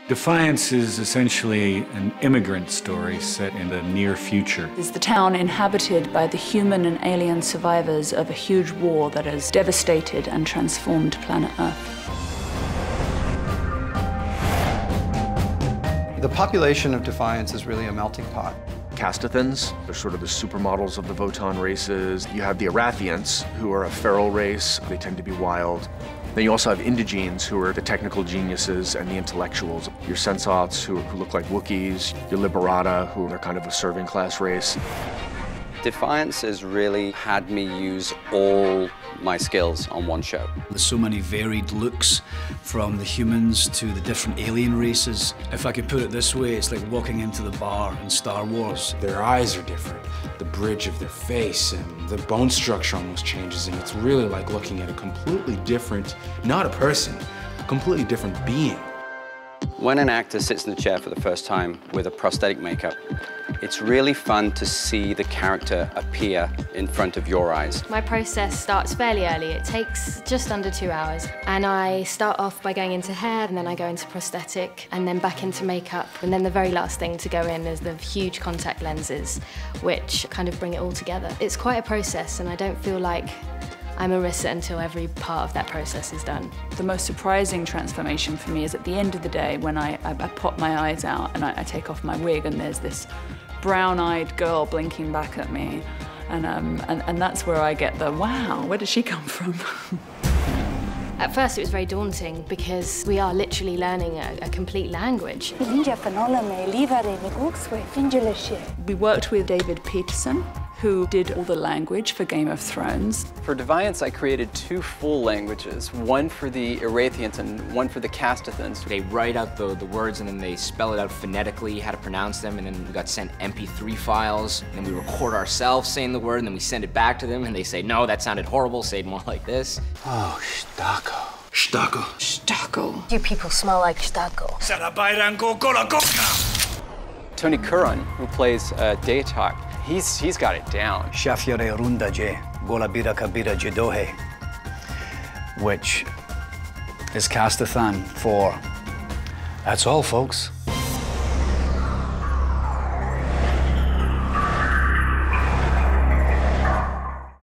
Defiance is essentially an immigrant story set in the near future. It's the town inhabited by the human and alien survivors of a huge war that has devastated and transformed planet Earth. The population of Defiance is really a melting pot. Castathans, they're sort of the supermodels of the Votan races. You have the Arathians, who are a feral race. They tend to be wild. Then you also have Indigenes, who are the technical geniuses and the intellectuals. Your Sensats, who look like Wookiees. Your Liberata, who are kind of a serving class race. Defiance has really had me use all my skills on one show. There's so many varied looks, from the humans to the different alien races. If I could put it this way, it's like walking into the bar in Star Wars. Their eyes are different, the bridge of their face, and the bone structure almost changes, and it's really like looking at a completely different, not a person, a completely different being. When an actor sits in the chair for the first time with a prosthetic makeup, it's really fun to see the character appear in front of your eyes. My process starts fairly early. It takes just under 2 hours. And I start off by going into hair, and then I go into prosthetic, and then back into makeup. And then the very last thing to go in is the huge contact lenses, which kind of bring it all together. It's quite a process, and I don't feel like I'm Marissa until every part of that process is done. The most surprising transformation for me is at the end of the day when I pop my eyes out and I take off my wig, and there's this brown-eyed girl blinking back at me. And that's where I get the, wow, where did she come from? At first it was very daunting because we are literally learning a complete language. We worked with David Peterson, who did all the language for Game of Thrones. For Defiance, I created 2 full languages, one for the Arathians and one for the Castathans. They write out the words and then they spell it out phonetically, how to pronounce them, and then we got sent MP3 files, and then we record ourselves saying the word, and then we send it back to them, and they say, no, that sounded horrible, say it more like this. Oh, Stacco. Stacco. Stacco. You people smell like Stacco. Tony Curran, who plays Dayatok, he's got it down. Shafiore Runda Je, Golabira Kabira Jedohe, which is Castathan for, that's all, folks.